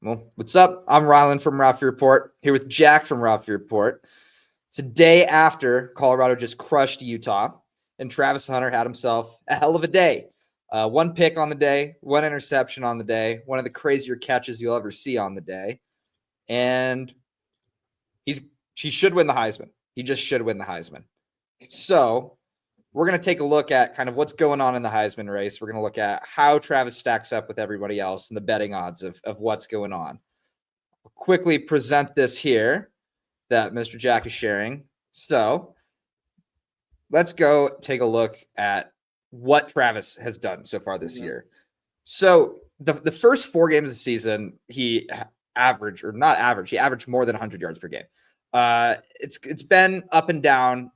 Well, what's up? I'm Ryland from Ralphie Report, here with Jack from Ralphie Report. It's a day after Colorado just crushed Utah, and Travis Hunter had himself a hell of a day. One pick on the day, one interception on the day, one of the crazier catches you'll ever see on the day. And he should win the Heisman. He just should win the Heisman. So we're going to take a look at kind of what's going on in the Heisman race. We're going to look at how Travis stacks up with everybody else and the betting odds of what's going on. I'll quickly present this here that Mr. Jack is sharing. So let's go take a look at what Travis has done so far this year. So the first 4 games of the season, he averaged more than 100 yards per game. It's been up and down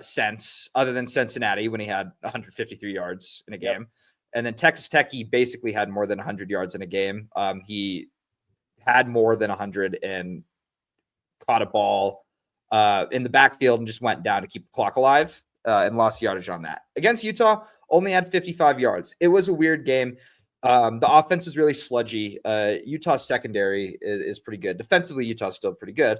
since, other than Cincinnati when he had 153 yards in a game. And then Texas Tech, he basically had more than 100 yards in a game. He had more than 100 and caught a ball in the backfield and just went down to keep the clock alive and lost yardage on that. Against Utah, only had 55 yards. It was a weird game. The offense was really sludgy. Utah's secondary is pretty good. Defensively, Utah's still pretty good.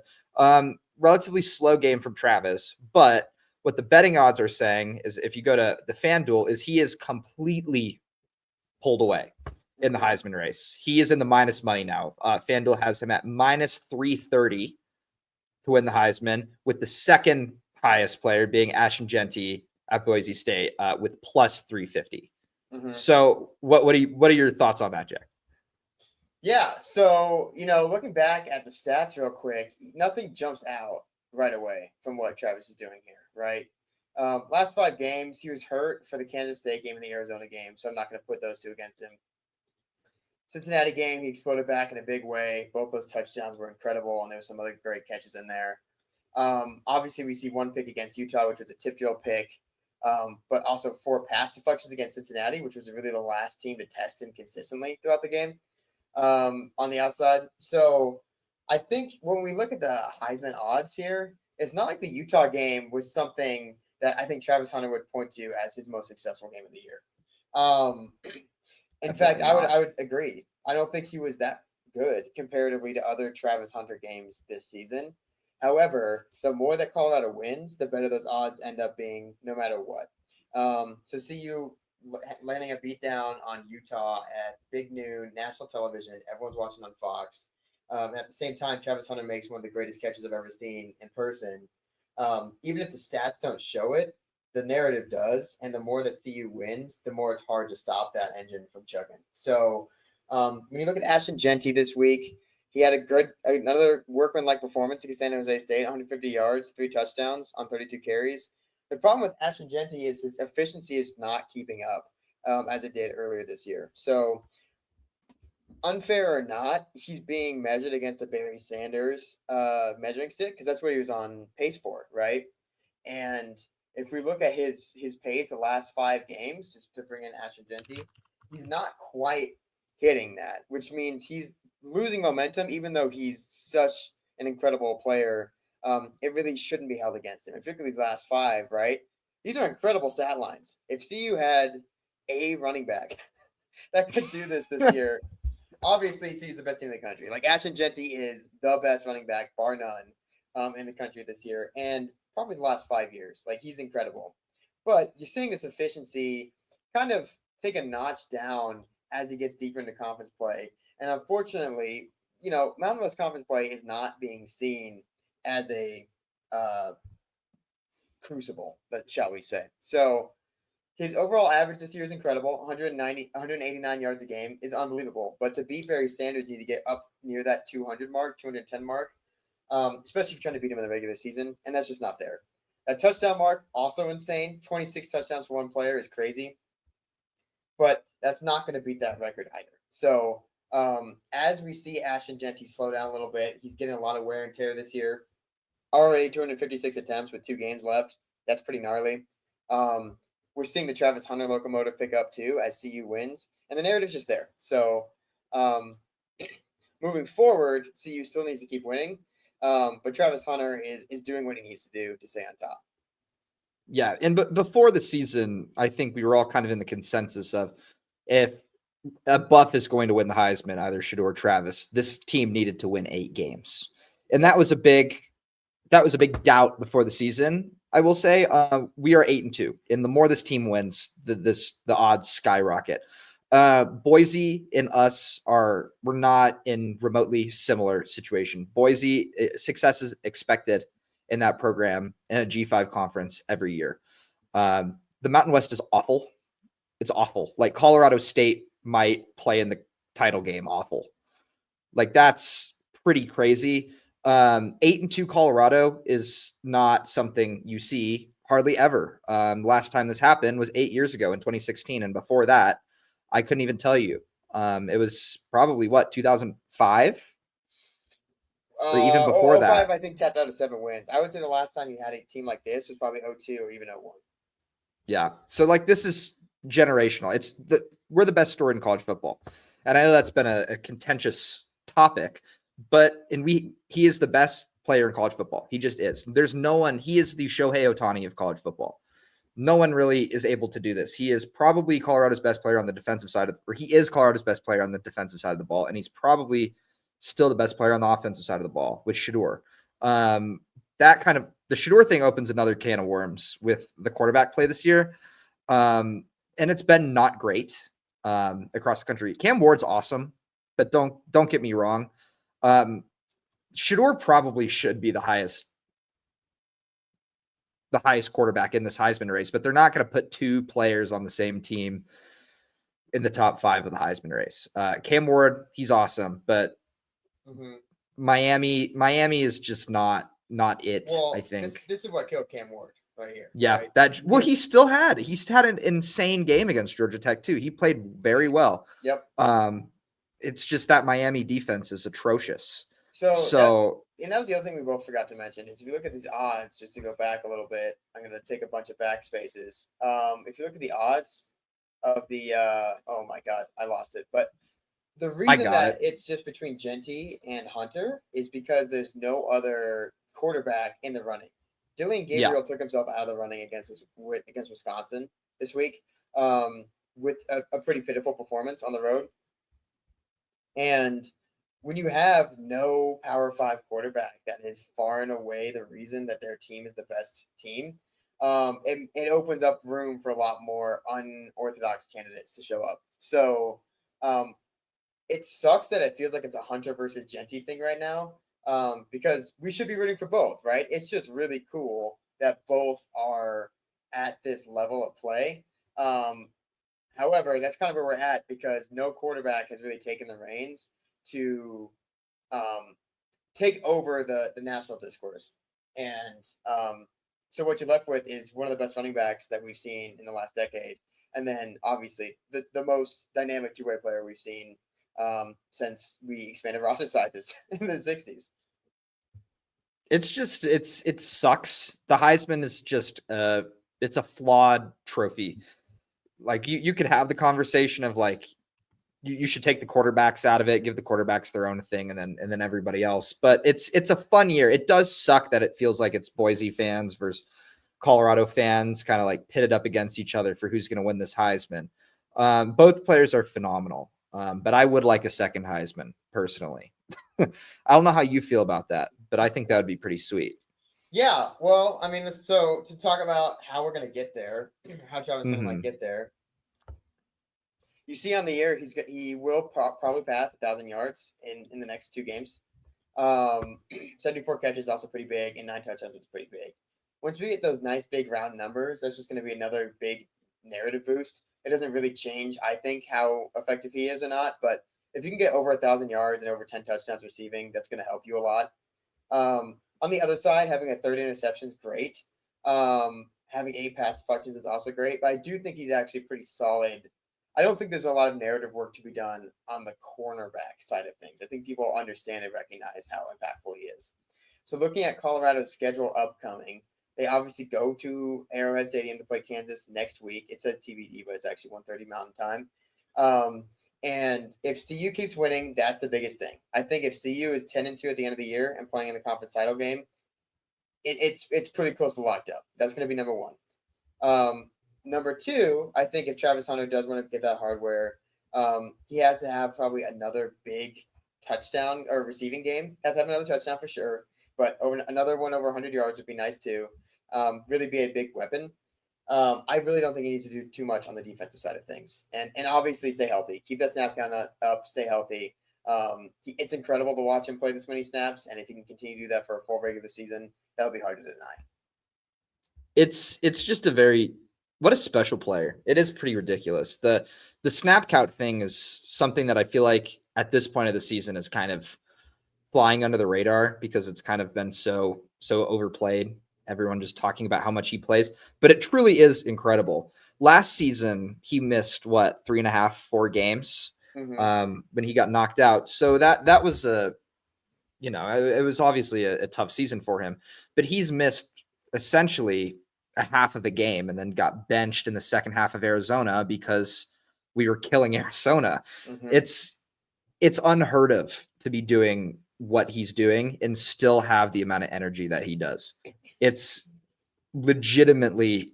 Relatively slow game from Travis, but what the betting odds are saying is if you go to the FanDuel is he is completely pulled away in the Heisman race. He is in the minus money now. FanDuel has him at minus 330 to win the Heisman, with the second highest player being Ashton Jeanty at Boise State with plus 350. So what are your thoughts on that, Jack? Yeah, so, looking back at the stats real quick, nothing jumps out right away from what Travis is doing here, right? Last 5 games, he was hurt for the Kansas State game and the Arizona game, so I'm not going to put those 2 against him. Cincinnati game, he exploded back in a big way. Both those touchdowns were incredible, and there were some other great catches in there. Obviously, we see 1 pick against Utah, which was a tip drill pick, but also 4 pass deflections against Cincinnati, which was really the last team to test him consistently throughout the game on the outside. So I think when we look at the Heisman odds here, it's not like the Utah game was something that I think Travis Hunter would point to as his most successful game of the year. In fact, I would agree. I don't think he was that good comparatively to other Travis Hunter games this season. However, the more that Colorado wins, the better those odds end up being no matter what. So CU landing a beatdown on Utah at big noon, national television. Everyone's watching on Fox. At the same time, Travis Hunter makes one of the greatest catches I've ever seen in person. Even if the stats don't show it, the narrative does. And the more that CU wins, the more it's hard to stop that engine from chugging. So when you look at Ashton Jeanty this week, he had another workman-like performance against San Jose State, 150 yards, 3 touchdowns on 32 carries. The problem with Ashton Jeanty is his efficiency is not keeping up as it did earlier this year. So unfair or not, he's being measured against the Barry Sanders measuring stick because that's what he was on pace for, right? And if we look at his pace the last 5 games, just to bring in Ashton Jeanty, he's not quite hitting that, which means he's losing momentum, even though he's such an incredible player. It really shouldn't be held against him, particularly these last 5, right? These are incredible stat lines. If CU had a running back that could do this year, obviously CU's the best team in the country. Like Ashton Jeanty is the best running back, bar none, in the country this year, and probably the last 5 years. Like, he's incredible. But you're seeing this efficiency kind of take a notch down as he gets deeper into conference play. And unfortunately, Mountain West Conference play is not being seen as a crucible, shall we say. So his overall average this year is incredible. 189 yards a game is unbelievable. But to beat Barry Sanders, you need to get up near that 200 mark, 210 mark, especially if you're trying to beat him in the regular season. And that's just not there. That touchdown mark, also insane. 26 touchdowns for one player is crazy. But that's not going to beat that record either. So as we see Ashton Jeanty slow down a little bit, he's getting a lot of wear and tear this year. Already 256 attempts with 2 games left. That's pretty gnarly. We're seeing the Travis Hunter locomotive pick up too as CU wins. And the narrative's just there. So moving forward, CU still needs to keep winning. But Travis Hunter is doing what he needs to do to stay on top. Yeah, and before the season, I think we were all kind of in the consensus of if Buff is going to win the Heisman, either Shador or Travis. This team needed to win 8 games, and that was a big doubt before the season. I will say we are 8-2, and the more this team wins, the odds skyrocket. Boise and us we're not in remotely similar situation. Boise, success is expected in that program in a G5 conference every year. The Mountain West is awful. It's awful. Like Colorado State might play in the title game. Awful. Like that's pretty crazy. 8-2 Colorado is not something you see hardly ever. Last time this happened was 8 years ago in 2016, and before that, I couldn't even tell you. It was probably 2005, or even before that. 05, I think tapped out of 7 wins. I would say the last time you had a team like this was probably 02 or even 01. Yeah. So like this is generational. We're the best story in college football, and I know that's been a contentious topic, but he is the best player in college football. He just is. There's no one. He is the Shohei Ohtani of college football. No one really is able to do this. He is probably Colorado's best player on the defensive side he is Colorado's best player on the defensive side of the ball, and he's probably still the best player on the offensive side of the ball with Shador. The Shador thing opens another can of worms with the quarterback play this year. And it's been not great across the country. Cam Ward's awesome, but don't get me wrong. Shador probably should be the highest quarterback in this Heisman race, but they're not going to put 2 players on the same team in the top 5 of the Heisman race. Cam Ward, he's awesome, but Miami is just not it. Well, I think this is what killed Cam Ward right here. Yeah, right? he's had an insane game against Georgia Tech too. He played very well. Yep. It's just that Miami defense is atrocious. So that was the other thing we both forgot to mention is if you look at these odds, just to go back a little bit, I'm going to take a bunch of backspaces. If you look at the odds of the oh my God, I lost it. But the reason that it's just between Genty and Hunter is because there's no other quarterback in the running. Dylan Gabriel took himself out of the running against Wisconsin this week with a pretty pitiful performance on the road. And when you have no Power 5 quarterback that is far and away the reason that their team is the best team, it opens up room for a lot more unorthodox candidates to show up. So it sucks that it feels like it's a Hunter versus Genty thing right now. Because we should be rooting for both, right? It's just really cool that both are at this level of play. However, that's kind of where we're at because no quarterback has really taken the reins to take over the national discourse. And so what you're left with is one of the best running backs that we've seen in the last decade. And then obviously the most dynamic 2-way player we've seen since we expanded roster sizes in the 60s. It's just it sucks. The Heisman is just it's a flawed trophy. Like you could have the conversation of like you should take the quarterbacks out of it, give the quarterbacks their own thing, and then everybody else. But it's a fun year. It does suck that it feels like it's Boise fans versus Colorado fans kind of like pitted up against each other for who's going to win this Heisman. Both players are phenomenal. But I would like a second Heisman personally. I don't know how you feel about that, but I think that would be pretty sweet. Yeah, well, I mean, so to talk about how we're going to get there, how Travis Hunter might get there. You see on the year, he will probably pass 1,000 yards in the next 2 games. 74 catches is also pretty big, and 9 touchdowns is pretty big. Once we get those nice big round numbers, that's just going to be another big narrative boost. It doesn't really change, I think, how effective he is or not. But if you can get over 1,000 yards and over 10 touchdowns receiving, that's going to help you a lot. On the other side, having a 3rd interception is great. Having 8 pass deflections is also great. But I do think he's actually pretty solid. I don't think there's a lot of narrative work to be done on the cornerback side of things. I think people understand and recognize how impactful he is. So looking at Colorado's schedule upcoming, they obviously go to Arrowhead Stadium to play Kansas next week. It says TBD, but it's actually 1:30 Mountain Time. And if CU keeps winning, that's the biggest thing. I think if CU is 10-2 at the end of the year and playing in the conference title game, it's pretty close to locked up. That's going to be number 1. Number 2, I think if Travis Hunter does want to get that hardware, He has to have probably another big touchdown or receiving game. Has to have another touchdown for sure, but another one over 100 yards would be nice too. Really be a big weapon. I really don't think he needs to do too much on the defensive side of things, and obviously stay healthy. Keep that snap count up. Stay healthy. It's incredible to watch him play this many snaps, and if he can continue to do that for a full regular season, that'll be hard to deny. It's just what a special player. It is pretty ridiculous. The snap count thing is something that I feel like at this point of the season is kind of flying under the radar because it's kind of been so overplayed. Everyone just talking about how much he plays, but it truly is incredible. Last season, he missed 3.5, 4 games when he got knocked out. So that was it was obviously a tough season for him, but he's missed essentially a half of a game and then got benched in the second half of Arizona because we were killing Arizona. It's unheard of to be doing what he's doing and still have the amount of energy that he does. It's legitimately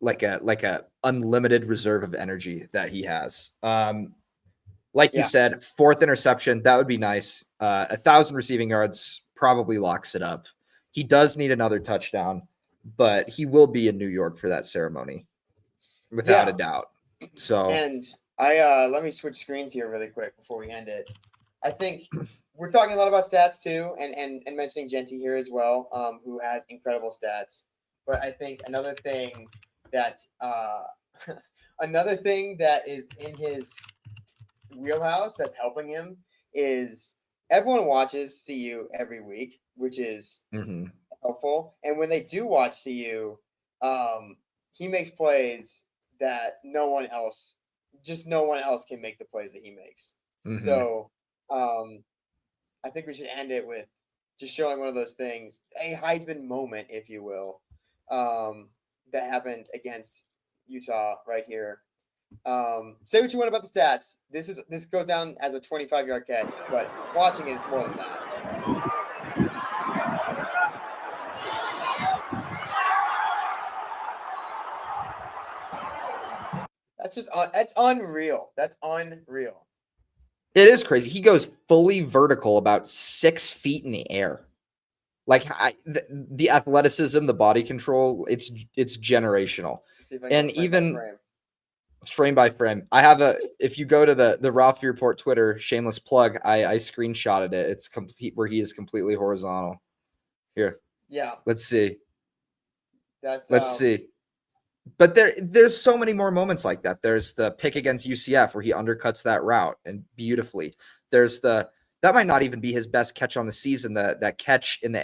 like a unlimited reserve of energy that he has. You said, 4th interception, that would be nice. 1,000 receiving yards probably locks it up. He does need another touchdown, but he will be in New York for that ceremony without a doubt. So, and I let me switch screens here really quick before we end it. I think we're talking a lot about stats too, and mentioning Genty here as well, who has incredible stats. But I think another thing that is in his wheelhouse that's helping him is everyone watches CU every week, which is helpful. And when they do watch CU, he makes plays that no one else can make the plays that he makes. So I think we should end it with just showing one of those things, a Heisman moment, if you will, that happened against Utah right here. Say what you want about the stats. This goes down as a 25-yard catch, but watching it's more than that. That's unreal. That's unreal. It is crazy. He goes fully vertical about 6 feet in the air. Like the athleticism, the body control, it's generational. And even frame by frame. I have if you go to the Ralphie Report Twitter, shameless plug, I screenshotted it. It's complete where he is completely horizontal. Here. Yeah. Let's see. Let's see. But there's so many more moments like that. There's the pick against UCF where he undercuts that route and beautifully. There's that might not even be his best catch on the season. That catch in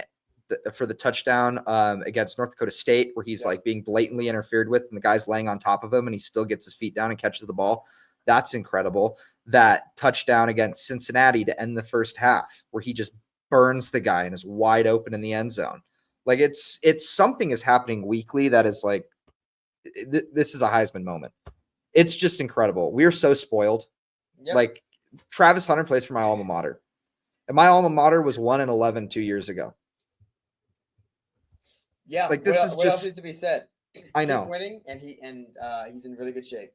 for the touchdown against North Dakota State where he's like being blatantly interfered with and the guy's laying on top of him and he still gets his feet down and catches the ball. That's incredible. That touchdown against Cincinnati to end the first half where he just burns the guy and is wide open in the end zone. Like it's something is happening weekly that is like, this is a Heisman moment. It's just incredible. We're so spoiled. Yep. Like Travis Hunter plays for my alma mater. And my alma mater was 1-11 2 years ago. Yeah. Like this is what just else needs to be said? I know. Keep winning and he's in really good shape.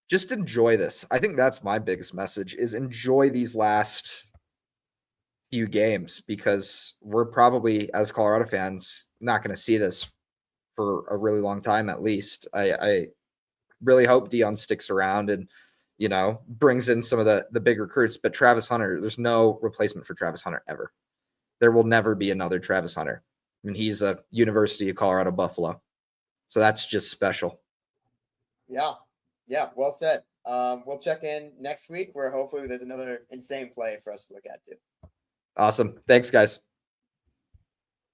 Just enjoy this. I think that's my biggest message is enjoy these last few games because we're probably as Colorado fans not going to see this for a really long time, at least. I really hope Dion sticks around and, brings in some of the big recruits. But Travis Hunter, there's no replacement for Travis Hunter ever. There will never be another Travis Hunter. I mean, he's a University of Colorado Buffalo. So that's just special. Yeah. Yeah. Well said. We'll check in next week where hopefully there's another insane play for us to look at too. Awesome. Thanks, guys.